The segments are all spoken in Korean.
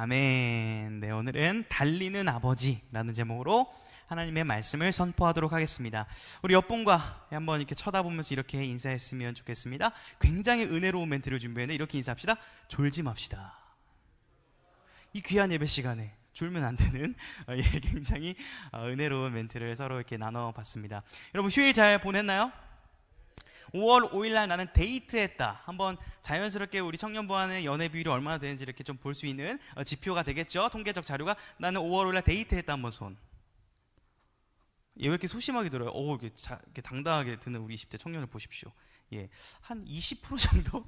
아멘. 네, 오늘은 달리는 아버지라는 제목으로 하나님의 말씀을 선포하도록 하겠습니다. 우리 옆분과 한번 이렇게 쳐다보면서 이렇게 인사했으면 좋겠습니다. 굉장히 은혜로운 멘트를 준비했는데 이렇게 인사합시다. 졸지 맙시다. 이 귀한 예배 시간에 졸면 안 되는 굉장히 은혜로운 멘트를 서로 이렇게 나눠봤습니다. 여러분 휴일 잘 보냈나요? 5월 5일 날 나는 데이트했다. 한번 자연스럽게 우리 청년부 안의 연애 비율이 얼마나 되는지 이렇게 좀 볼 수 있는 지표가 되겠죠. 통계적 자료가. 나는 5월 5일 날 데이트했다. 한번 손. 예, 왜 이렇게 소심하게 들어요? 이렇게 당당하게 드는 우리 20대 청년을 보십시오. 예, 한 20% 정도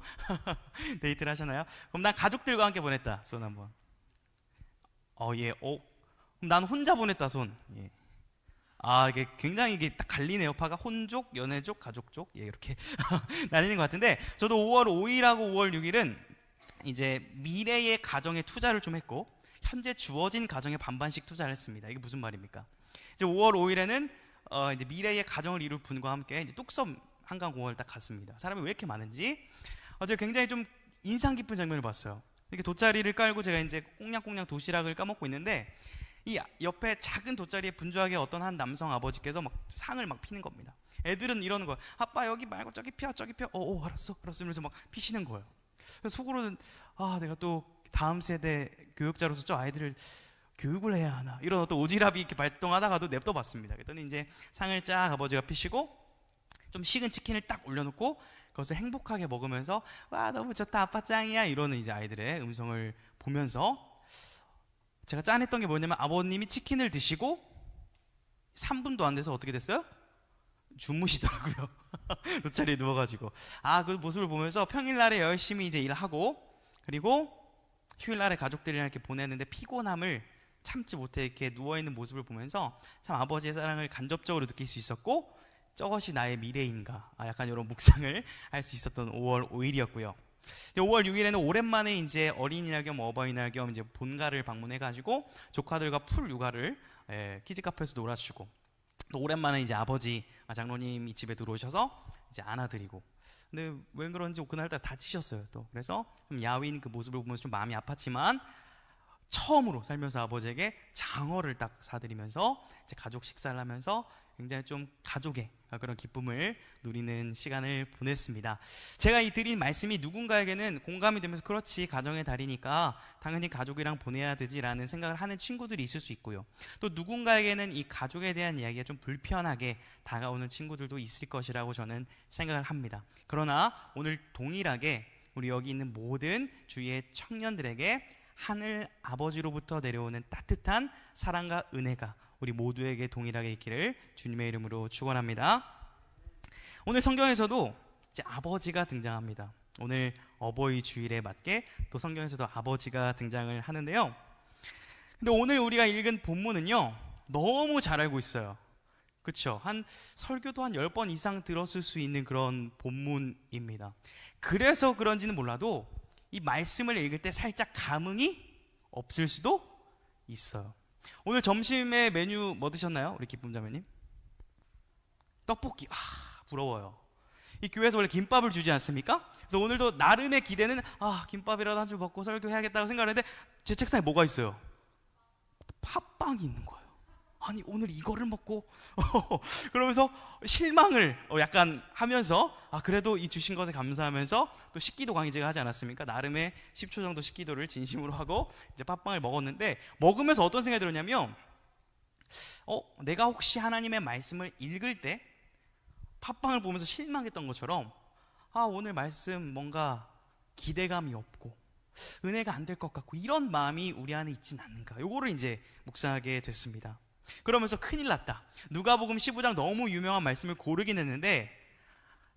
데이트를 하셨나요? 그럼 난 가족들과 함께 보냈다. 손 한번. 그럼 난 혼자 보냈다. 손. 예. 이게 굉장히 이게 딱 갈리네요. 파가 혼족, 연애족, 가족족, 예, 이렇게 나뉘는 것 같은데, 저도 5월 5일하고 5월 6일은 이제 미래의 가정에 투자를 좀 했고, 현재 주어진 가정에 반반씩 투자를 했습니다. 이게 무슨 말입니까? 이제 5월 5일에는 이제 미래의 가정을 이룰 분과 함께 이제 뚝섬 한강공원을 딱 갔습니다. 사람이 왜 이렇게 많은지, 제가 굉장히 좀 인상 깊은 장면을 봤어요. 이렇게 돗자리를 깔고 제가 이제 꽁냥꽁냥 도시락을 까먹고 있는데, 이 옆에 작은 돗자리에 분주하게 어떤 한 남성 아버지께서 막 상을 막 피는 겁니다. 애들은 이러는 거예요. 아빠 여기 말고 저기 펴, 저기 펴. 알았어 이러면서 막 피시는 거예요. 그래서 속으로는 내가 또 다음 세대 교육자로서 저 아이들을 교육을 해야 하나, 이런 어떤 오지랖이 이렇게 발동하다가도 냅둬 봤습니다. 그랬더니 이제 상을 쫙 아버지가 피시고 좀 식은 치킨을 딱 올려놓고 그것을 행복하게 먹으면서 와 너무 좋다 아빠 짱이야 이러는 이제 아이들의 음성을 보면서 제가 짠했던 게 뭐냐면, 아버님이 치킨을 드시고 3분도 안 돼서 어떻게 됐어요? 주무시더라고요. 돗자리에 누워가지고. 그 모습을 보면서 평일날에 열심히 이제 일하고, 그리고 휴일날에 가족들이랑 이렇게 보냈는데 피곤함을 참지 못해 이렇게 누워있는 모습을 보면서 참 아버지의 사랑을 간접적으로 느낄 수 있었고, 저것이 나의 미래인가, 약간 이런 묵상을 할 수 있었던 5월 5일이었고요. 5월 6일에는 오랜만에 이제 어린이날 겸 어버이날 겸 이제 본가를 방문해가지고 조카들과 풀 육아를 키즈 카페에서 놀아주고, 또 오랜만에 이제 아버지 장로님이 집에 들어오셔서 이제 안아드리고. 근데 왜 그런지 그날따라 다치셨어요. 또 그래서 좀 야윈 그 모습을 보면서 좀 마음이 아팠지만, 처음으로 살면서 아버지에게 장어를 딱 사드리면서 이제 가족 식사를 하면서 굉장히 좀 가족의 그런 기쁨을 누리는 시간을 보냈습니다. 제가 이 드린 말씀이 누군가에게는 공감이 되면서 그렇지 가정의 달이니까 당연히 가족이랑 보내야 되지라는 생각을 하는 친구들이 있을 수 있고요. 또 누군가에게는 이 가족에 대한 이야기가 좀 불편하게 다가오는 친구들도 있을 것이라고 저는 생각을 합니다. 그러나 오늘 동일하게 우리 여기 있는 모든 주위의 청년들에게 하늘 아버지로부터 내려오는 따뜻한 사랑과 은혜가 우리 모두에게 동일하게 있기를 주님의 이름으로 축원합니다. 오늘 성경에서도 이제 아버지가 등장합니다. 오늘 어버이 주일에 맞게 또 성경에서도 아버지가 등장을 하는데요. 근데 오늘 우리가 읽은 본문은요, 너무 잘 알고 있어요. 그렇죠? 한 설교도 한 10번 이상 들었을 수 있는 그런 본문입니다. 그래서 그런지는 몰라도 이 말씀을 읽을 때 살짝 감흥이 없을 수도 있어요. 오늘 점심에 메뉴 뭐 드셨나요? 우리 기쁨 자매님? 떡볶이. 부러워요. 이 교회에서 원래 김밥을 주지 않습니까? 그래서 오늘도 나름의 기대는 김밥이라도 한 줄 먹고 설교해야겠다고 생각을 했는데, 제 책상에 뭐가 있어요? 팥빵이 있는 거예요. 아니 오늘 이거를 먹고 그러면서 실망을 약간 하면서, 그래도 이 주신 것에 감사하면서 또 식기도 강의 제가 하지 않았습니까? 나름의 10초 정도 식기도를 진심으로 하고 이제 팥빵을 먹었는데, 먹으면서 어떤 생각이 들었냐면, 내가 혹시 하나님의 말씀을 읽을 때 팥빵을 보면서 실망했던 것처럼, 오늘 말씀 뭔가 기대감이 없고 은혜가 안 될 것 같고 이런 마음이 우리 안에 있진 않은가, 요거를 이제 묵상하게 됐습니다. 그러면서 큰일 났다. 누가복음 15장 너무 유명한 말씀을 고르긴 했는데,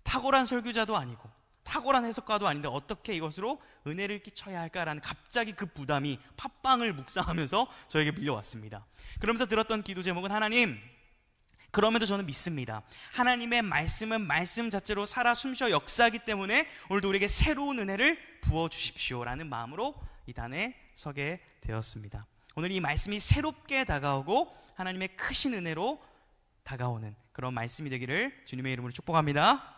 탁월한 설교자도 아니고 탁월한 해석가도 아닌데 어떻게 이것으로 은혜를 끼쳐야 할까라는 갑자기 그 부담이 팥빵을 묵상하면서 저에게 밀려왔습니다. 그러면서 들었던 기도 제목은, 하나님, 그럼에도 저는 믿습니다. 하나님의 말씀은 말씀 자체로 살아 숨쉬어 역사하기 때문에 오늘도 우리에게 새로운 은혜를 부어주십시오 라는 마음으로 이 단에 서게 되었습니다. 오늘 이 말씀이 새롭게 다가오고 하나님의 크신 은혜로 다가오는 그런 말씀이 되기를 주님의 이름으로 축복합니다.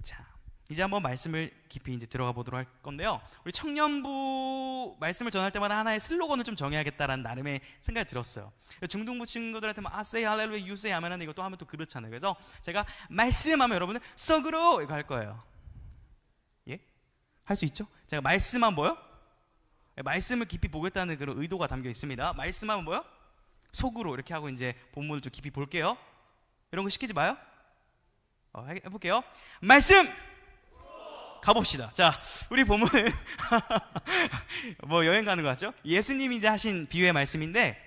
자, 이제 한번 말씀을 깊이 이제 들어가 보도록 할 건데요. 우리 청년부 말씀을 전할 때마다 하나의 슬로건을 좀 정해야겠다라는 나름의 생각이 들었어요. 중등부 친구들한테 막 say 할렐루야, you say 아멘 하는데 이것도 하면 또 그렇잖아요. 그래서 제가 말씀하면 여러분은 속으로 이거 할 거예요. 예? 할 수 있죠? 제가 말씀하면 뭐요? 말씀을 깊이 보겠다는 그런 의도가 담겨 있습니다. 말씀하면 뭐요? 속으로 이렇게 하고 이제 본문을 좀 깊이 볼게요. 이런 거 시키지 마요. 해볼게요. 말씀! 가봅시다. 자, 우리 본문은 뭐 여행 가는 거 같죠? 예수님이 이제 하신 비유의 말씀인데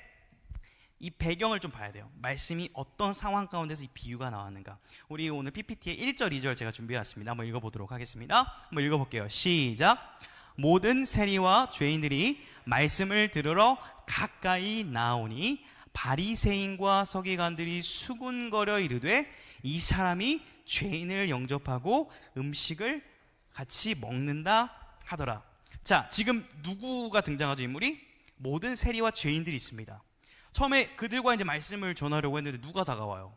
이 배경을 좀 봐야 돼요. 말씀이 어떤 상황 가운데서 이 비유가 나왔는가. 우리 오늘 PPT에 1절, 2절 제가 준비해왔습니다. 한번 읽어보도록 하겠습니다. 한번 읽어볼게요. 시작. 모든 세리와 죄인들이 말씀을 들으러 가까이 나오니 바리새인과 서기관들이 수군거려 이르되 이 사람이 죄인을 영접하고 음식을 같이 먹는다 하더라. 자, 지금 누구가 등장하죠? 인물이? 모든 세리와 죄인들이 있습니다. 처음에 그들과 이제 말씀을 전하려고 했는데 누가 다가와요?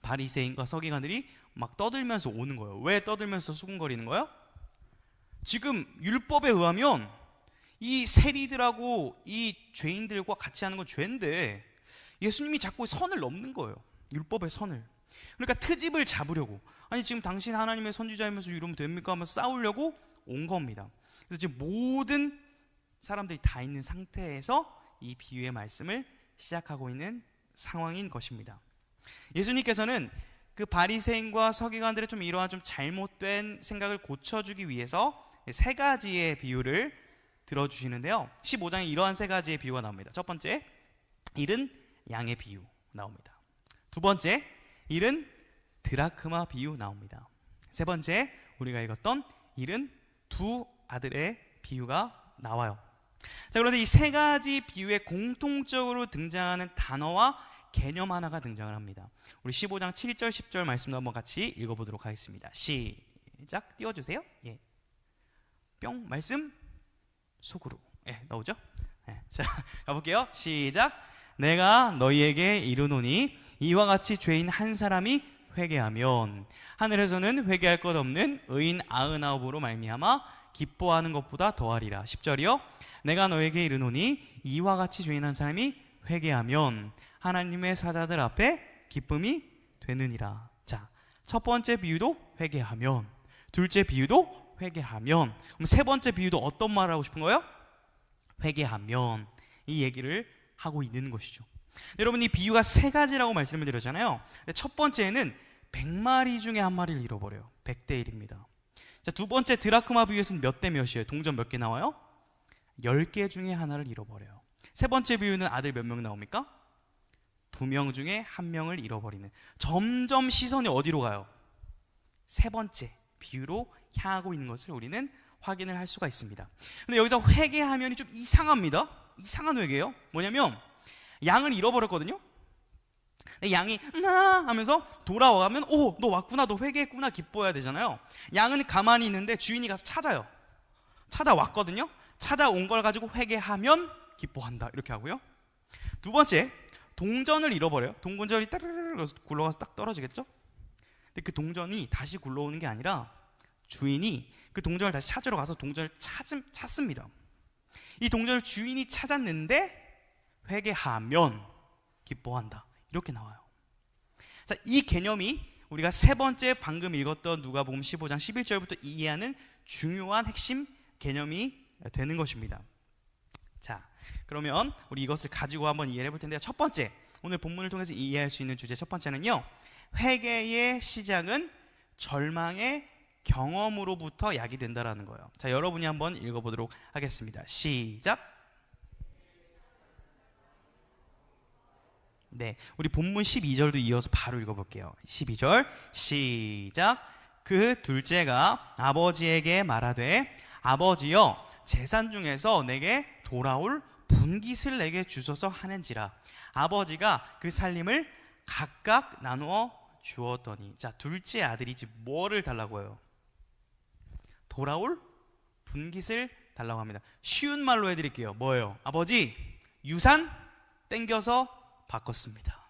바리새인과 서기관들이 막 떠들면서 오는 거예요. 왜 떠들면서 수군거리는 거예요? 지금 율법에 의하면 이 세리들하고 이 죄인들과 같이 하는 건 죄인데 예수님이 자꾸 선을 넘는 거예요. 율법의 선을. 그러니까 트집을 잡으려고, 아니 지금 당신 하나님의 선지자이면서 이러면 됩니까? 하면서 싸우려고 온 겁니다. 그래서 지금 모든 사람들이 다 있는 상태에서 이 비유의 말씀을 시작하고 있는 상황인 것입니다. 예수님께서는 그 바리새인과 서기관들의 좀 이러한 좀 잘못된 생각을 고쳐주기 위해서 세 가지의 비유를 들어주시는데요. 15장에 이러한 세 가지의 비유가 나옵니다. 첫 번째, 잃은 양의 비유 나옵니다. 두 번째, 잃은 드라크마 비유 나옵니다. 세 번째, 우리가 읽었던 잃은 두 아들의 비유가 나와요. 자, 그런데 이 세 가지 비유에 공통적으로 등장하는 단어와 개념 하나가 등장을 합니다. 우리 15장 7절 10절 말씀도 한번 같이 읽어보도록 하겠습니다. 시작. 띄워주세요. 예. 뿅. 말씀 속으로. 예, 나오죠? 예. 자, 가볼게요. 시작. 내가 너희에게 이르노니 이와 같이 죄인 한 사람이 회개하면 하늘에서는 회개할 것 없는 의인 99으로 말미암아 기뻐하는 것보다 더하리라. 10절이요. 내가 너에게 이르노니 이와 같이 죄인 한 사람이 회개하면 하나님의 사자들 앞에 기쁨이 되느니라. 자, 첫 번째 비유도 회개하면, 둘째 비유도 회개하면, 그럼 세 번째 비유도 어떤 말을 하고 싶은 거예요? 회개하면, 이 얘기를 하고 있는 것이죠. 여러분, 이 비유가 세 가지라고 말씀을 드렸잖아요. 첫 번째는 100마리 중에 한 마리를 잃어버려요. 100대 1입니다. 자, 두 번째 드라크마 비유에서는 몇 대 몇이에요? 동전 몇 개 나와요? 10개 중에 하나를 잃어버려요. 세 번째 비유는 아들 몇 명 나옵니까? 2명 중에 1명을 잃어버리는. 점점 시선이 어디로 가요? 세 번째 비유로 향하고 있는 것을 우리는 확인을 할 수가 있습니다. 근데 여기서 회개하면이 좀 이상합니다. 이상한 회개예요. 뭐냐면 양을 잃어버렸거든요. 양이 나 하면서 돌아와가면 오, 너 왔구나, 너 회개했구나 기뻐해야 되잖아요. 양은 가만히 있는데 주인이 가서 찾아요. 찾아왔거든요. 찾아온 걸 가지고 회개하면 기뻐한다, 이렇게 하고요. 두 번째, 동전을 잃어버려요. 동전이 따르르르 굴러가서 딱 떨어지겠죠. 근데 그 동전이 다시 굴러오는 게 아니라 주인이 그 동전을 다시 찾으러 가서 동전을 찾습니다. 이 동전을 주인이 찾았는데 회개하면 기뻐한다, 이렇게 나와요. 자, 이 개념이 우리가 세 번째 방금 읽었던 누가복음 15장 11절부터 이해하는 중요한 핵심 개념이 되는 것입니다. 자, 그러면 우리 이것을 가지고 한번 이해를 해볼 텐데요. 첫 번째, 오늘 본문을 통해서 이해할 수 있는 주제 첫 번째는요, 회개의 시작은 절망의 경험으로부터 야기된다라는 거예요. 자, 여러분이 한번 읽어보도록 하겠습니다. 시작. 네, 우리 본문 12절도 이어서 바로 읽어볼게요. 12절 시작. 그 둘째가 아버지에게 말하되 아버지여, 재산 중에서 내게 돌아올 분깃을 내게 주소서 하는지라. 아버지가 그 살림을 각각 나누어 주었더니. 자, 둘째 아들이지 뭐를 달라고 해요? 돌아올 분깃을 달라고 합니다. 쉬운 말로 해드릴게요. 뭐예요? 아버지, 유산 땡겨서 바꿨습니다.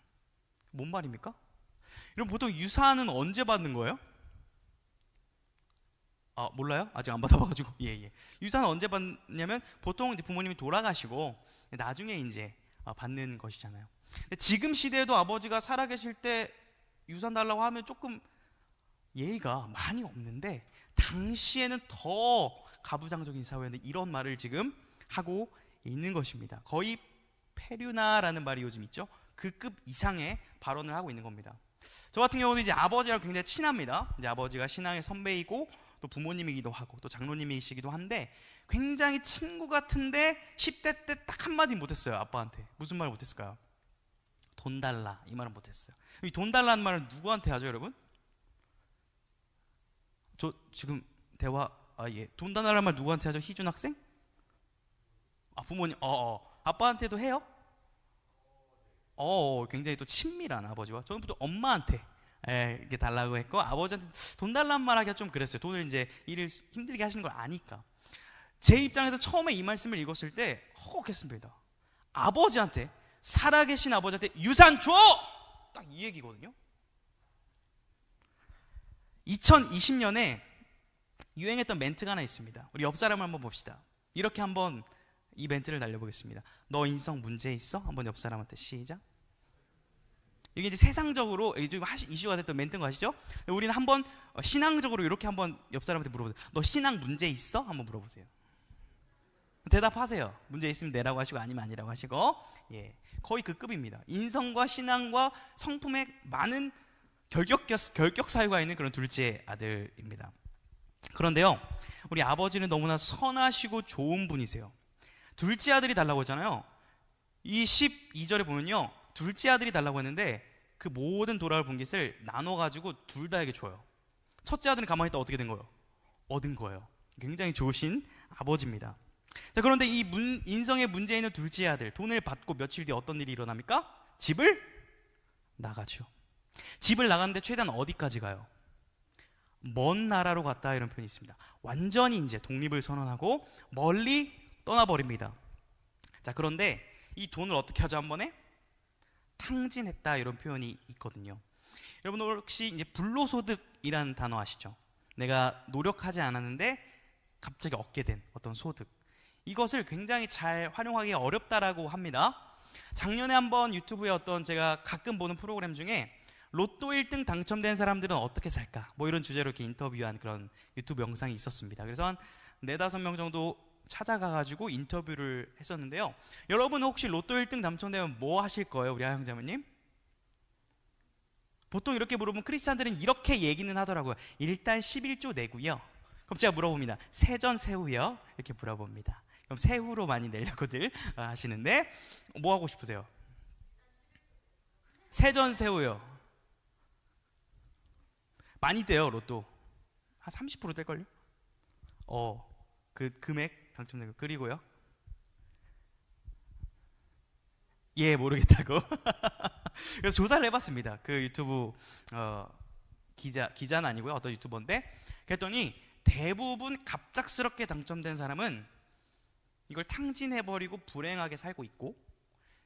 뭔 말입니까? 여러분, 보통 유산은 언제 받는 거예요? 몰라요? 아직 안 받아봐가지고. 예. 유산은 언제 받냐면 보통 이제 부모님이 돌아가시고 나중에 이제 받는 것이잖아요. 근데 지금 시대에도 아버지가 살아계실 때 유산 달라고 하면 조금 예의가 많이 없는데, 당시에는 더 가부장적인 사회였는데 이런 말을 지금 하고 있는 것입니다. 거의 페류나라는 말이 요즘 있죠. 그 급 이상의 발언을 하고 있는 겁니다. 저 같은 경우는 이제 아버지랑 굉장히 친합니다. 이제 아버지가 신앙의 선배이고 또 부모님이기도 하고 또 장로님이시기도 한데, 굉장히 친구 같은데 10대 때 딱 한마디 못했어요. 아빠한테. 무슨 말 못했을까요? 돈 달라, 이 말은 못했어요. 이 돈 달라는 말을 누구한테 하죠, 여러분? 저 지금 대화 돈 달라는 말 누구한테 하죠? 희준 학생? 부모님. 아빠한테도 해요? 굉장히 또 친밀한 아버지와, 저는 또 엄마한테 이렇게 달라고 했고, 아버지한테 돈 달라는 말 하기가 좀 그랬어요. 돈을 이제 일을 힘들게 하시는 걸 아니까. 제 입장에서 처음에 이 말씀을 읽었을 때 허걱했습니다. 아버지한테, 살아계신 아버지한테 유산 줘! 딱 이 얘기거든요. 2020년에 유행했던 멘트가 하나 있습니다. 우리 옆 사람을 한번 봅시다. 이렇게 한번 이 멘트를 날려보겠습니다. 너 인성 문제 있어? 한번 옆 사람한테 시작. 이게 이제 세상적으로 이슈가 됐던 멘트인 거 아시죠? 우리는 한번 신앙적으로 이렇게 한번 옆 사람한테 물어보세요. 너 신앙 문제 있어? 한번 물어보세요. 대답하세요. 문제 있으면 네라고 하시고 아니면 아니라고 하시고. 거의 그 급입니다. 인성과 신앙과 성품에 많은 결격 사유가 있는 그런 둘째 아들입니다. 그런데요, 우리 아버지는 너무나 선하시고 좋은 분이세요. 둘째 아들이 달라고 했잖아요. 이 12절에 보면요, 둘째 아들이 달라고 했는데 그 모든 돌아올 분깃을 나눠가지고 둘 다에게 줘요. 첫째 아들은 가만히 있다 어떻게 된 거예요? 얻은 거예요. 굉장히 좋으신 아버지입니다. 자, 그런데 이 인성에 문제 있는 둘째 아들, 돈을 받고 며칠 뒤에 어떤 일이 일어납니까? 집을 나가죠. 집을 나갔는데 최대한 어디까지 가요? 먼 나라로 갔다, 이런 표현이 있습니다. 완전히 이제 독립을 선언하고 멀리 떠나버립니다. 자, 그런데 이 돈을 어떻게 하죠? 한 번에 탕진했다, 이런 표현이 있거든요. 여러분 혹시 이제 불로소득이라는 단어 아시죠? 내가 노력하지 않았는데 갑자기 얻게 된 어떤 소득, 이것을 굉장히 잘 활용하기 어렵다라고 합니다. 작년에 한번 유튜브에 어떤 제가 가끔 보는 프로그램 중에 로또 1등 당첨된 사람들은 어떻게 살까? 뭐 이런 주제로 이렇게 인터뷰한 그런 유튜브 영상이 있었습니다. 그래서 한 4-5명 정도 찾아가가지고 인터뷰를 했었는데요. 여러분 혹시 로또 1등 당첨되면 뭐 하실 거예요? 우리 하영자매님? 보통 이렇게 물어보면 크리스찬들은 이렇게 얘기는 하더라고요. 일단 11조 내고요. 그럼 제가 물어봅니다. 세전 세후요? 이렇게 물어봅니다. 그럼 세후로 많이 내려고들 하시는데, 뭐 하고 싶으세요? 세전 세후요. 많이 떼요, 로또. 한 30% 뗄걸요? 그 금액 당첨된 거. 그리고요? 모르겠다고. 그래서 조사를 해봤습니다. 그 유튜브 기자는 아니고요, 어떤 유튜버인데, 그랬더니 대부분 갑작스럽게 당첨된 사람은 이걸 탕진해버리고 불행하게 살고 있고,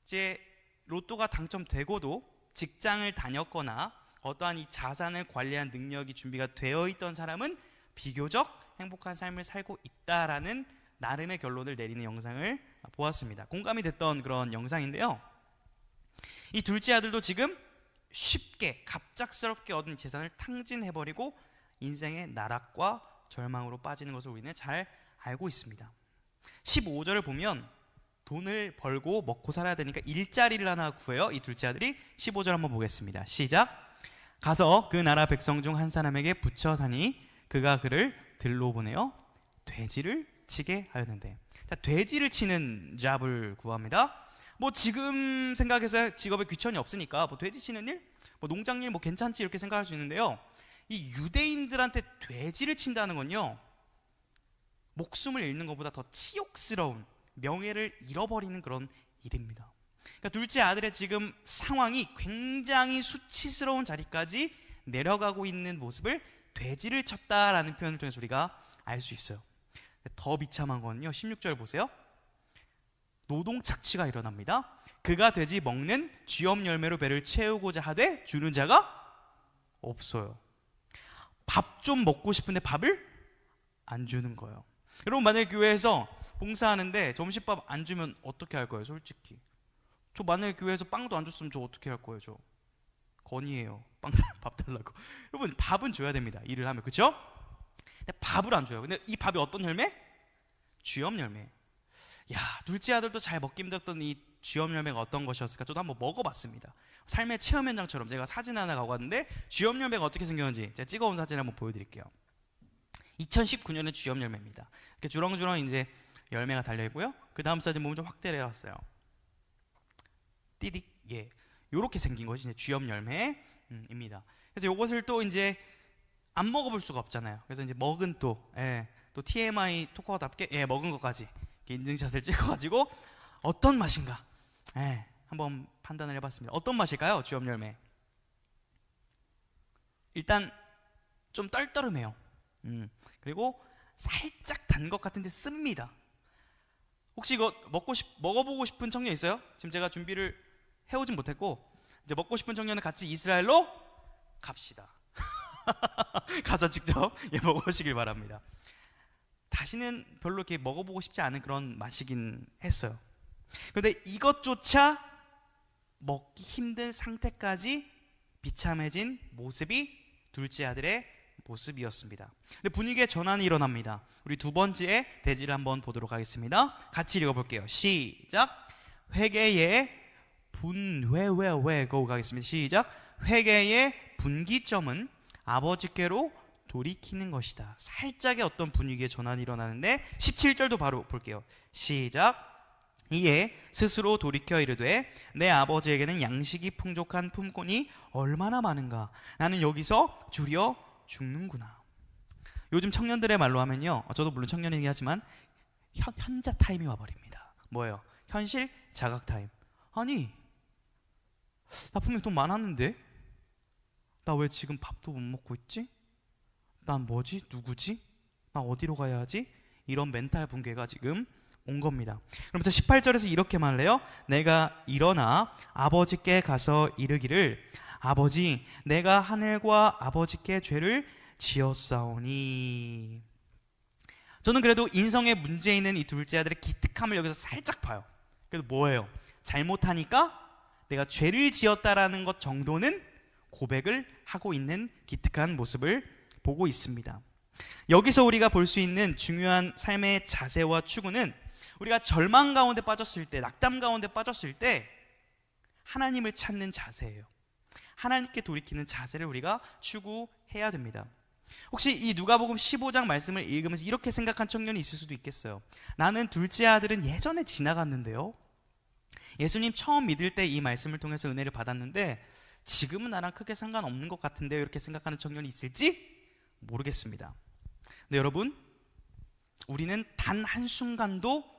이제 로또가 당첨되고도 직장을 다녔거나 어떠한 이 자산을 관리한 능력이 준비가 되어 있던 사람은 비교적 행복한 삶을 살고 있다라는 나름의 결론을 내리는 영상을 보았습니다. 공감이 됐던 그런 영상인데요, 이 둘째 아들도 지금 쉽게 갑작스럽게 얻은 재산을 탕진해버리고 인생의 나락과 절망으로 빠지는 것을 우리는 잘 알고 있습니다. 15절을 보면 돈을 벌고 먹고 살아야 되니까 일자리를 하나 구해요, 이 둘째 아들이. 15절 한번 보겠습니다. 시작. 가서 그 나라 백성 중 한 사람에게 붙여 사니 그가 그를 들로 보내어 돼지를 치게 하였는데. 자, 돼지를 치는 잡을 구합니다. 뭐 지금 생각해서 직업에 귀천이 없으니까 뭐 돼지 치는 일, 뭐 농장일 뭐 괜찮지 이렇게 생각할 수 있는데요, 이 유대인들한테 돼지를 친다는 건요, 목숨을 잃는 것보다 더 치욕스러운, 명예를 잃어버리는 그런 일입니다. 그러니까 둘째 아들의 지금 상황이 굉장히 수치스러운 자리까지 내려가고 있는 모습을 돼지를 쳤다라는 표현을 통해서 우리가 알 수 있어요. 더 비참한 건요, 16절 보세요. 노동 착취가 일어납니다. 그가 돼지 먹는 쥐엄 열매로 배를 채우고자 하되 주는 자가 없어요. 밥 좀 먹고 싶은데 밥을 안 주는 거예요. 여러분 만약에 교회에서 봉사하는데 점심밥 안 주면 어떻게 할 거예요? 솔직히 저 만약에 교회에서 빵도 안 줬으면 저 어떻게 할 거예요? 저 건의해요. 밥 달라고. 여러분 밥은 줘야 됩니다. 일을 하면. 그렇죠? 근데 밥을 안 줘요. 근데 이 밥이 어떤 열매? 쥐염 열매. 야, 둘째 아들도 잘 먹기 힘들었던 이 쥐염 열매가 어떤 것이었을까? 저도 한번 먹어봤습니다. 삶의 체험 현장처럼 제가 사진 하나 갖고 왔는데 쥐염 열매가 어떻게 생겼는지 제가 찍어온 사진 한번 보여드릴게요. 2019년에 쥐염 열매입니다. 이렇게 주렁주렁 이제 열매가 달려 있고요. 그 다음 사진 보면 좀 확대를 해왔어요. 띠딕, 예, 요렇게 생긴 것이 이제 쥐염 열매입니다. 그래서 이것을 또 이제 안 먹어볼 수가 없잖아요. 그래서 이제 먹은 또 TMI 토커답게 먹은 것까지 인증샷을 찍어가지고 어떤 맛인가 한번 판단을 해봤습니다. 어떤 맛일까요? 쥐염 열매. 일단 좀 떨떠름해요. 그리고 살짝 단 것 같은데 씁니다. 혹시 이거 먹어보고 싶은 청년 있어요? 지금 제가 준비를 해오진 못했고 이제 먹고 싶은 청년은 같이 이스라엘로 갑시다. 가서 직접 먹어보시길 바랍니다. 다시는 별로 이렇게 먹어보고 싶지 않은 그런 맛이긴 했어요. 근데 이것조차 먹기 힘든 상태까지 비참해진 모습이 둘째 아들의 모습이었습니다. 근데 분위기에 전환이 일어납니다. 우리 두 번째 대지를 한번 보도록 하겠습니다. 같이 읽어볼게요. 시작. 회개의 고 가겠습니다. 시작. 회개의 분기점은 아버지께로 돌이키는 것이다. 살짝의 어떤 분위기의 전환이 일어나는데 17절도 바로 볼게요. 시작. 이에 스스로 돌이켜 이르되 내 아버지에게는 양식이 풍족한 품꾼이 얼마나 많은가. 나는 여기서 줄여 죽는구나. 요즘 청년들의 말로 하면요, 저도 물론 청년이긴 하지만 현자 타임이 와버립니다. 뭐예요? 현실 자각 타임. 아니 나 분명 돈 많았는데 나 왜 지금 밥도 못 먹고 있지? 난 뭐지? 누구지? 나 어디로 가야 하지? 이런 멘탈 붕괴가 지금 온 겁니다. 그러면서 18절에서 이렇게 말해요. 내가 일어나 아버지께 가서 이르기를 아버지 내가 하늘과 아버지께 죄를 지었사오니. 저는 그래도 인성에 문제 있는 이 둘째 아들의 기특함을 여기서 살짝 봐요. 그래도 뭐예요? 잘못하니까 내가 죄를 지었다라는 것 정도는 고백을 하고 있는 기특한 모습을 보고 있습니다. 여기서 우리가 볼 수 있는 중요한 삶의 자세와 추구는 우리가 절망 가운데 빠졌을 때, 낙담 가운데 빠졌을 때 하나님을 찾는 자세예요. 하나님께 돌이키는 자세를 우리가 추구해야 됩니다. 혹시 이 누가복음 15장 말씀을 읽으면서 이렇게 생각한 청년이 있을 수도 있겠어요. 나는 둘째 아들은 예전에 지나갔는데요, 예수님 처음 믿을 때 이 말씀을 통해서 은혜를 받았는데 지금은 나랑 크게 상관없는 것 같은데요, 이렇게 생각하는 청년이 있을지 모르겠습니다. 근데 여러분, 우리는 단 한순간도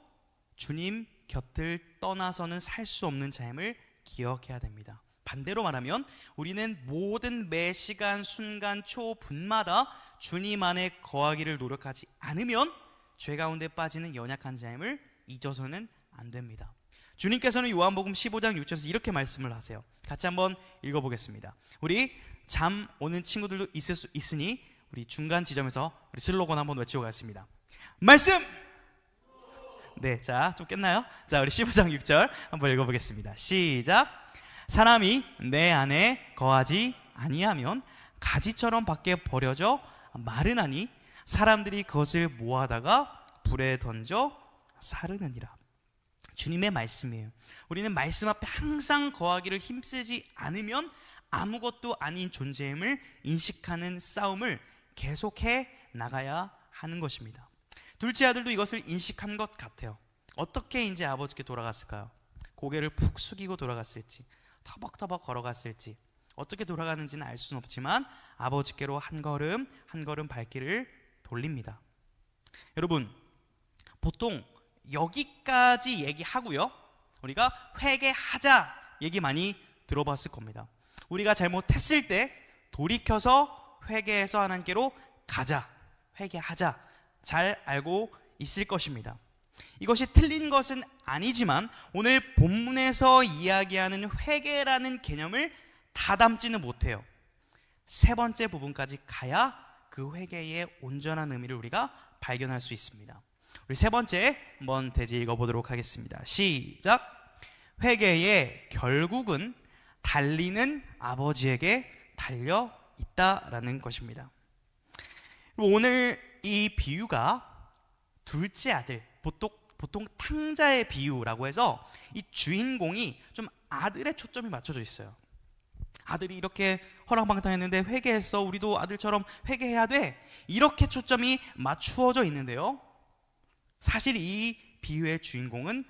주님 곁을 떠나서는 살 수 없는 자임을 기억해야 됩니다. 반대로 말하면 우리는 모든 매 시간 순간 초분마다 주님 안에 거하기를 노력하지 않으면 죄 가운데 빠지는 연약한 자임을 잊어서는 안 됩니다. 주님께서는 요한복음 15장 6절에서 이렇게 말씀을 하세요. 같이 한번 읽어보겠습니다. 우리 잠 오는 친구들도 있을 수 있으니 우리 중간 지점에서 우리 슬로건 한번 외치고 가겠습니다. 말씀! 네, 자, 좀 깼나요? 자, 우리 15장 6절 한번 읽어보겠습니다. 시작! 사람이 내 안에 거하지 아니하면 가지처럼 밖에 버려져 마르나니 사람들이 그것을 모아다가 불에 던져 사르느니라. 주님의 말씀이에요. 우리는 말씀 앞에 항상 거하기를 힘쓰지 않으면 아무것도 아닌 존재임을 인식하는 싸움을 계속해 나가야 하는 것입니다. 둘째 아들도 이것을 인식한 것 같아요. 어떻게 이제 아버지께 돌아갔을까요? 고개를 푹 숙이고 돌아갔을지, 터벅터벅 걸어갔을지, 어떻게 돌아가는지는 알 수는 없지만 아버지께로 한 걸음 한 걸음 발길을 돌립니다. 여러분, 보통 여기까지 얘기하고요, 우리가 회개하자 얘기 많이 들어봤을 겁니다. 우리가 잘못했을 때 돌이켜서 회개해서 하나님께로 가자, 회개하자, 잘 알고 있을 것입니다. 이것이 틀린 것은 아니지만 오늘 본문에서 이야기하는 회개라는 개념을 다 담지는 못해요. 세 번째 부분까지 가야 그 회개의 온전한 의미를 우리가 발견할 수 있습니다. 우리 세 번째 한번 대지 읽어보도록 하겠습니다. 시작. 회개의 결국은 달리는 아버지에게 달려 있다라는 것입니다. 오늘 이 비유가 둘째 아들, 보통 탕자의 비유라고 해서 이 주인공이 좀 아들의 초점이 맞춰져 있어요. 아들이 이렇게 허랑방탕했는데 회개했어. 우리도 아들처럼 회개해야 돼. 이렇게 초점이 맞추어져 있는데요. 사실 이 비유의 주인공은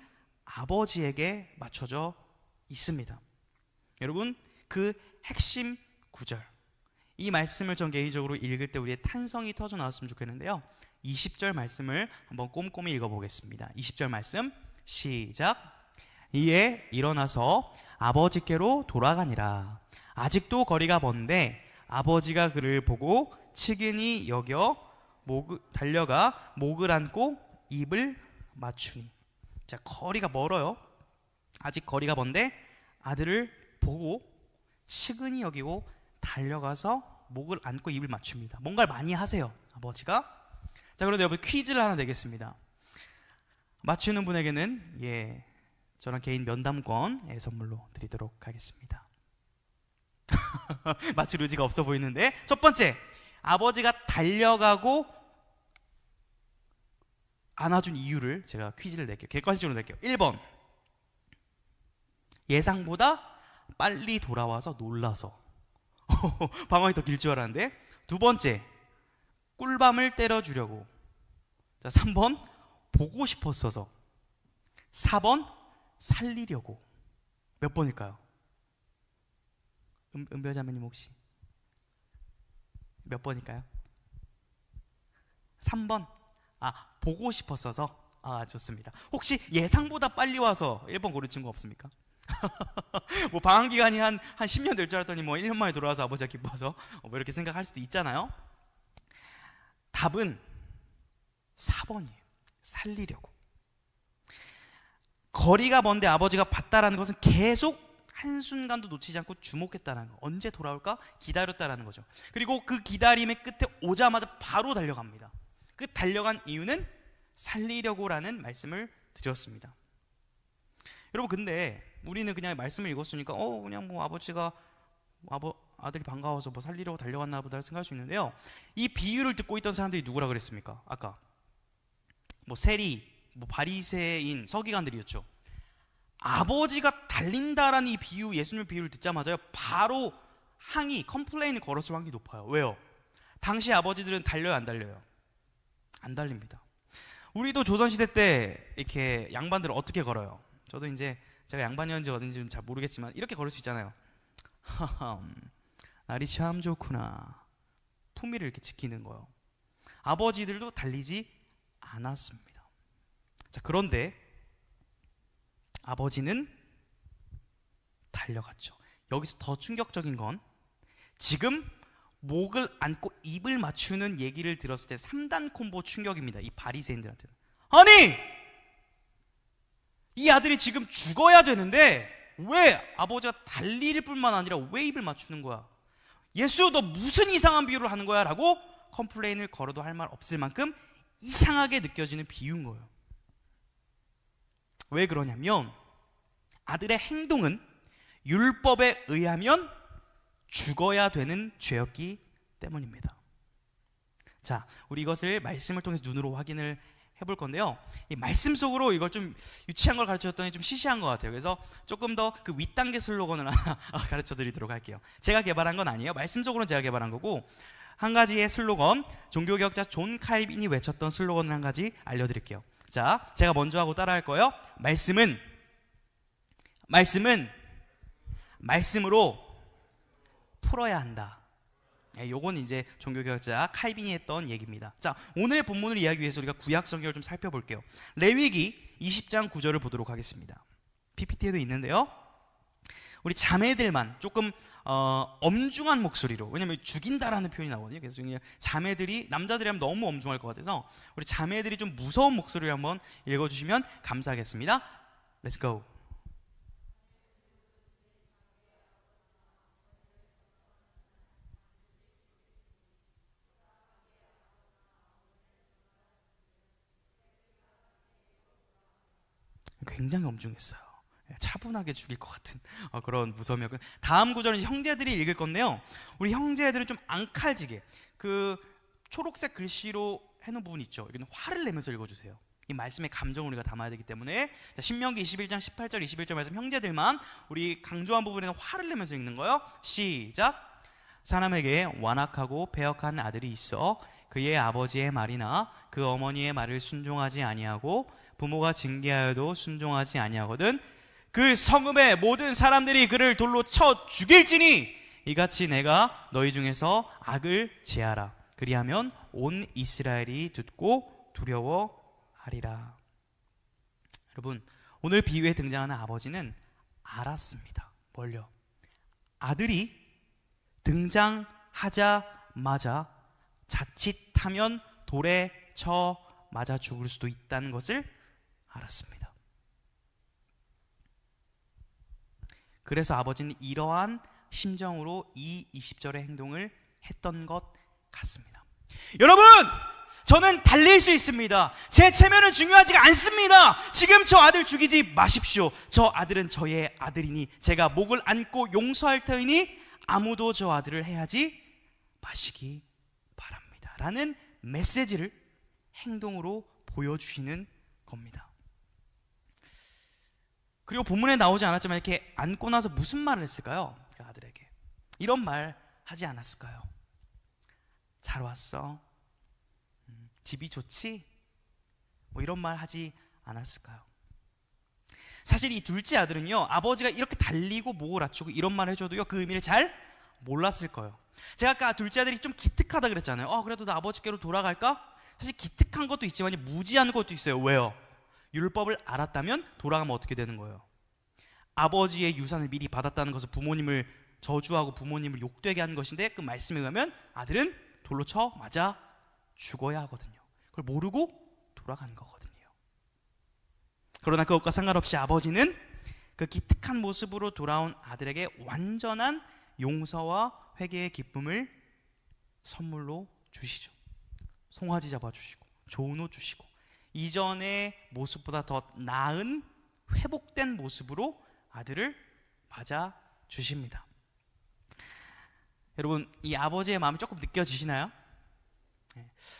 아버지에게 맞춰져 있습니다. 여러분, 그 핵심 구절, 이 말씀을 전 개인적으로 읽을 때 우리의 탄성이 터져 나왔으면 좋겠는데요. 20절 말씀을 한번 꼼꼼히 읽어보겠습니다. 20절 말씀 시작. 이에 일어나서 아버지께로 돌아가니라. 아직도 거리가 먼데 아버지가 그를 보고 측은히 여겨 달려가 목을 안고 입을 맞추니. 자, 거리가 멀어요. 아직 거리가 먼데 아들을 보고 측은히 여기고 달려가서 목을 안고 입을 맞춥니다. 뭔가를 많이 하세요, 아버지가. 자, 그런데 여러분 퀴즈를 하나 내겠습니다. 맞추는 분에게는 저랑 개인 면담권 선물로 드리도록 하겠습니다. 맞출 의지가 없어 보이는데, 첫 번째, 아버지가 달려가고 안아준 이유를 제가 퀴즈를 낼게요. 객관식으로 낼게요. 1번, 예상보다 빨리 돌아와서 놀라서. 방황이 더 길 줄 알았는데. 두 번째, 꿀밤을 때려주려고. 자, 3번, 보고 싶었어서. 4번, 살리려고. 몇 번일까요? 은별자매님 혹시 몇 번일까요? 3번. 보고 싶었어서. 좋습니다. 혹시 예상보다 빨리 와서 1번 고른 친구 없습니까? 뭐 방학기간이 한 10년 될 줄 알았더니 뭐 1년 만에 돌아와서 아버지가 기뻐서 뭐 이렇게 생각할 수도 있잖아요. 답은 4번이에요. 살리려고. 거리가 먼데 아버지가 봤다라는 것은 계속 한순간도 놓치지 않고 주목했다는 거. 언제 돌아올까? 기다렸다라는 거죠. 그리고 그 기다림의 끝에 오자마자 바로 달려갑니다. 그 달려간 이유는 살리려고라는 말씀을 드렸습니다. 여러분, 근데 우리는 그냥 말씀을 읽었으니까 그냥 뭐 아버지가 아들이 반가워서 뭐 살리려고 달려갔나 보다 생각할 수 있는데요. 이 비유를 듣고 있던 사람들이 누구라 그랬습니까? 아까 뭐 세리, 뭐 바리새인, 서기관들이었죠. 아버지가 달린다라는 이 비유, 예수님 비유를 듣자마자 바로 컴플레인을 걸었을 확률이 높아요. 왜요? 당시 아버지들은 달려요, 안 달려요? 안 달립니다. 우리도 조선시대 때 이렇게 양반들을 어떻게 걸어요? 저도 이제 제가 양반이었는지 어딘지 잘 모르겠지만 이렇게 걸을 수 있잖아요. 날이 참 좋구나. 품위를 이렇게 지키는 거예요. 아버지들도 달리지 않았습니다. 자, 그런데 아버지는 달려갔죠. 여기서 더 충격적인 건 지금 목을 안고 입을 맞추는 얘기를 들었을 때 3단 콤보 충격입니다. 이 바리새인들한테는. 아니! 이 아들이 지금 죽어야 되는데 왜 아버지가 달릴 뿐만 아니라 왜 입을 맞추는 거야? 예수, 너 무슨 이상한 비유를 하는 거야? 라고 컴플레인을 걸어도 할 말 없을 만큼 이상하게 느껴지는 비유인 거예요. 왜 그러냐면 아들의 행동은 율법에 의하면 죽어야 되는 죄였기 때문입니다. 자, 우리 이것을 말씀을 통해서 눈으로 확인을 해볼 건데요. 이 말씀 속으로 이걸 좀 유치한 걸 가르쳐줬더니 좀 시시한 것 같아요. 그래서 조금 더 그 윗단계 슬로건을 하나 가르쳐 드리도록 할게요. 제가 개발한 건 아니에요. 말씀 속으로는 제가 개발한 거고, 한 가지의 슬로건, 종교개혁자 존 칼빈이 외쳤던 슬로건을 한 가지 알려드릴게요. 자, 제가 먼저 하고 따라 할 거예요. 말씀은 말씀으로 풀어야 한다. 요건 이제 종교개혁자 칼빈이 했던 얘기입니다. 자, 오늘 본문을 이해하기 위해서 우리가 구약 성경을 좀 살펴볼게요. 레위기 20장 9절을 보도록 하겠습니다. PPT에도 있는데요. 우리 자매들만 조금 엄중한 목소리로, 왜냐면 죽인다라는 표현이 나오거든요. 그래서 자매들이, 남자들이 하면 너무 엄중할 것 같아서 우리 자매들이 좀 무서운 목소리로 한번 읽어주시면 감사하겠습니다. Let's go. 굉장히 엄중했어요. 차분하게 죽일 것 같은 그런 무서움이었고, 다음 구절은 형제들이 읽을 건데요, 우리 형제들은 좀 앙칼지게 그 초록색 글씨로 해놓은 부분 있죠. 여기는 화를 내면서 읽어주세요. 이 말씀의 감정을 우리가 담아야 되기 때문에, 자, 신명기 21장 18절 21절 말씀, 형제들만 우리 강조한 부분에는 화를 내면서 읽는 거예요. 시작. 사람에게 완악하고 배역한 아들이 있어 그의 아버지의 말이나 그 어머니의 말을 순종하지 아니하고 부모가 징계하여도 순종하지 아니하거든 그 성읍의 모든 사람들이 그를 돌로 쳐 죽일지니 이같이 내가 너희 중에서 악을 제하라. 그리하면 온 이스라엘이 듣고 두려워하리라. 여러분, 오늘 비유에 등장하는 아버지는 알았습니다. 뭘요? 아들이 등장하자마자 자칫하면 돌에 쳐 맞아 죽을 수도 있다는 것을 알았습니다. 그래서 아버지는 이러한 심정으로 이 20절의 행동을 했던 것 같습니다. 여러분, 저는 달릴 수 있습니다. 제 체면은 중요하지가 않습니다. 지금 저 아들 죽이지 마십시오. 저 아들은 저의 아들이니 제가 목을 안고 용서할 터이니 아무도 저 아들을 해하지 마시기 바랍니다. 라는 메시지를 행동으로 보여주시는 겁니다. 그리고 본문에 나오지 않았지만 이렇게 안고 나서 무슨 말을 했을까요? 그 아들에게 이런 말 하지 않았을까요? 잘 왔어? 집이 좋지? 뭐 이런 말 하지 않았을까요? 사실 이 둘째 아들은요, 아버지가 이렇게 달리고 목을 낮추고 이런 말 해줘도요, 그 의미를 잘 몰랐을 거예요. 제가 아까 둘째 아들이 좀 기특하다 그랬잖아요. 그래도 나 아버지께로 돌아갈까? 사실 기특한 것도 있지만 무지한 것도 있어요. 왜요? 율법을 알았다면 돌아가면 어떻게 되는 거예요? 아버지의 유산을 미리 받았다는 것은 부모님을 저주하고 부모님을 욕되게 하는 것인데, 그 말씀에 의하면 아들은 돌로 쳐 맞아 죽어야 하거든요. 그걸 모르고 돌아간 거거든요. 그러나 그것과 상관없이 아버지는 그 기특한 모습으로 돌아온 아들에게 완전한 용서와 회개의 기쁨을 선물로 주시죠. 송아지 잡아주시고 좋은 옷 주시고 이전의 모습보다 더 나은 회복된 모습으로 아들을 맞아 주십니다. 여러분, 이 아버지의 마음이 조금 느껴지시나요?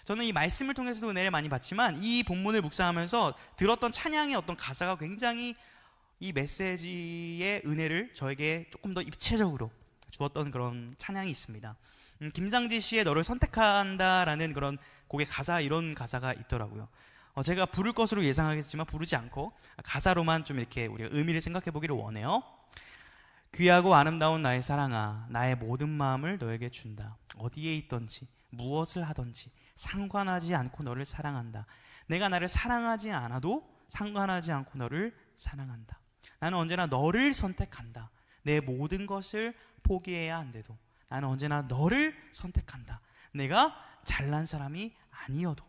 저는 이 말씀을 통해서도 은혜를 많이 받지만 이 본문을 묵상하면서 들었던 찬양의 어떤 가사가 굉장히 이 메시지의 은혜를 저에게 조금 더 입체적으로 주었던 그런 찬양이 있습니다. 김상지 씨의 너를 선택한다라는 그런 곡의 가사, 이런 가사가 있더라고요. 제가 부를 것으로 예상하겠지만 부르지 않고 가사로만 좀 이렇게 우리가 의미를 생각해 보기를 원해요. 귀하고 아름다운 나의 사랑아, 나의 모든 마음을 너에게 준다. 어디에 있든지 무엇을 하든지 상관하지 않고 너를 사랑한다. 내가 나를 사랑하지 않아도 상관하지 않고 너를 사랑한다. 나는 언제나 너를 선택한다. 내 모든 것을 포기해야 한데도 나는 언제나 너를 선택한다. 내가 잘난 사람이 아니어도,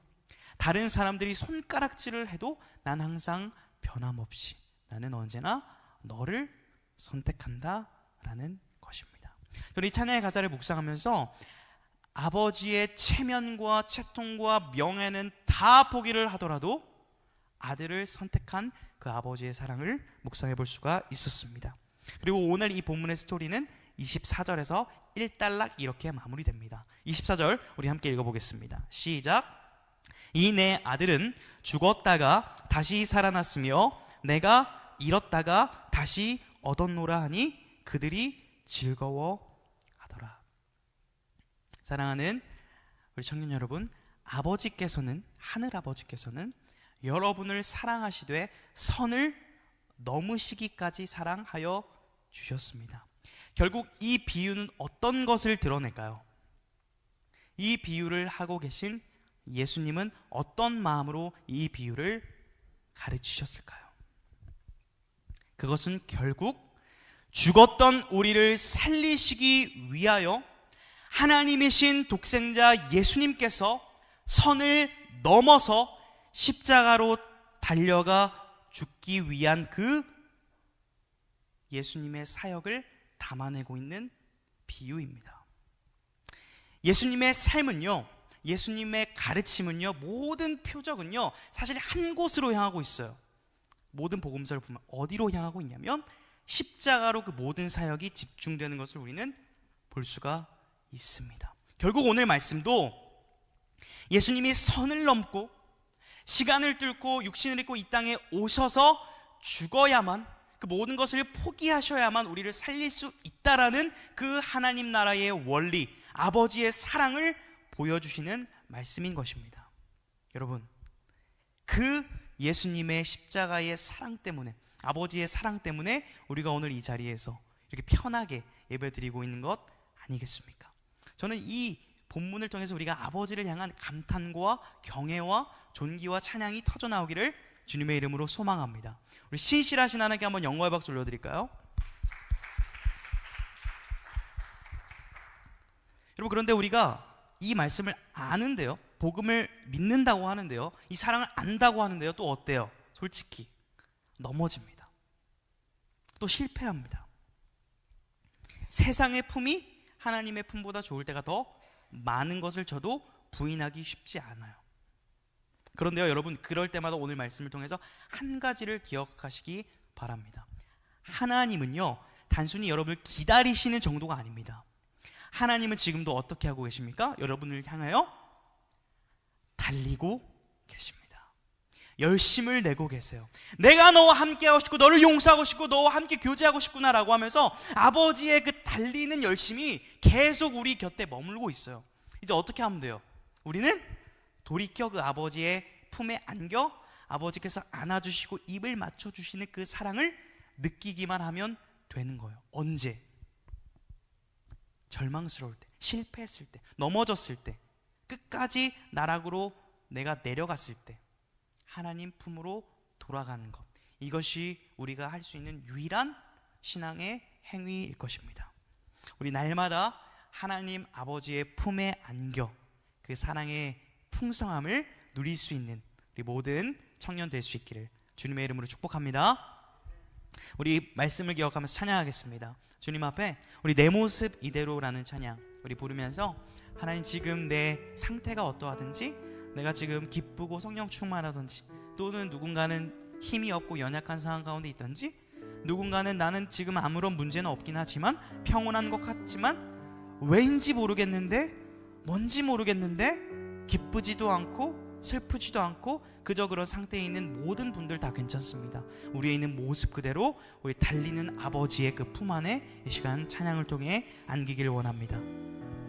다른 사람들이 손가락질을 해도 난 항상 변함없이 나는 언제나 너를 선택한다 라는 것입니다. 저는 이 찬양의 가사를 묵상하면서 아버지의 체면과 채통과 명예는 다 포기를 하더라도 아들을 선택한 그 아버지의 사랑을 묵상해 볼 수가 있었습니다. 그리고 오늘 이 본문의 스토리는 24절에서 1단락 이렇게 마무리됩니다. 24절 우리 함께 읽어보겠습니다. 시작. 이 내 아들은 죽었다가 다시 살아났으며 내가 잃었다가 다시 얻었노라 하니 그들이 즐거워하더라. 사랑하는 우리 청년 여러분, 아버지께서는, 하늘 아버지께서는 여러분을 사랑하시되 선을 넘으시기까지 사랑하여 주셨습니다. 결국 이 비유는 어떤 것을 드러낼까요? 이 비유를 하고 계신 예수님은 어떤 마음으로 이 비유를 가르치셨을까요? 그것은 결국 죽었던 우리를 살리시기 위하여 하나님이신 독생자 예수님께서 선을 넘어서 십자가로 달려가 죽기 위한 그 예수님의 사역을 담아내고 있는 비유입니다. 예수님의 삶은요, 예수님의 가르침은요, 모든 표적은요 사실 한 곳으로 향하고 있어요. 모든 복음서를 보면 어디로 향하고 있냐면 십자가로 그 모든 사역이 집중되는 것을 우리는 볼 수가 있습니다. 결국 오늘 말씀도 예수님이 선을 넘고 시간을 뚫고 육신을 입고 이 땅에 오셔서 죽어야만, 그 모든 것을 포기하셔야만 우리를 살릴 수 있다라는 그 하나님 나라의 원리, 아버지의 사랑을 보여주시는 말씀인 것입니다. 여러분, 그 예수님의 십자가의 사랑 때문에, 아버지의 사랑 때문에 우리가 오늘 이 자리에서 이렇게 편하게 예배드리고 있는 것 아니겠습니까? 저는 이 본문을 통해서 우리가 아버지를 향한 감탄과 경애와 존귀와 찬양이 터져나오기를 주님의 이름으로 소망합니다. 우리 신실하신 하나님께 한번 영광의 박수 올려드릴까요? 여러분, 그런데 우리가 이 말씀을 아는데요, 복음을 믿는다고 하는데요, 이 사랑을 안다고 하는데요, 또 어때요? 솔직히 넘어집니다. 또 실패합니다. 세상의 품이 하나님의 품보다 좋을 때가 더 많은 것을 저도 부인하기 쉽지 않아요. 그런데요, 여러분, 그럴 때마다 오늘 말씀을 통해서 한 가지를 기억하시기 바랍니다. 하나님은요, 단순히 여러분을 기다리시는 정도가 아닙니다. 하나님은 지금도 어떻게 하고 계십니까? 여러분을 향하여 달리고 계십니다. 열심을 내고 계세요. 내가 너와 함께하고 싶고 너를 용서하고 싶고 너와 함께 교제하고 싶구나라고 하면서 아버지의 그 달리는 열심이 계속 우리 곁에 머물고 있어요. 이제 어떻게 하면 돼요? 우리는 돌이켜 그 아버지의 품에 안겨 아버지께서 안아주시고 입을 맞춰주시는 그 사랑을 느끼기만 하면 되는 거예요. 언제? 절망스러울 때, 실패했을 때, 넘어졌을 때, 끝까지 나락으로 내가 내려갔을 때 하나님 품으로 돌아가는 것, 이것이 우리가 할 수 있는 유일한 신앙의 행위일 것입니다. 우리 날마다 하나님 아버지의 품에 안겨 그 사랑의 풍성함을 누릴 수 있는 우리 모든 청년 될 수 있기를 주님의 이름으로 축복합니다. 우리 말씀을 기억하면서 찬양하겠습니다. 주님 앞에 우리 내 모습 이대로라는 찬양 우리 부르면서, 하나님 지금 내 상태가 어떠하든지, 내가 지금 기쁘고 성령 충만하든지, 또는 누군가는 힘이 없고 연약한 상황 가운데 있든지, 누군가는 나는 지금 아무런 문제는 없긴 하지만 평온한 것 같지만 왜인지 모르겠는데, 뭔지 모르겠는데 기쁘지도 않고 슬프지도 않고 그저 그런 상태에 있는 모든 분들 다 괜찮습니다. 우리에 있는 모습 그대로 우리 달리는 아버지의 그 품 안에 이 시간 찬양을 통해 안기기를 원합니다.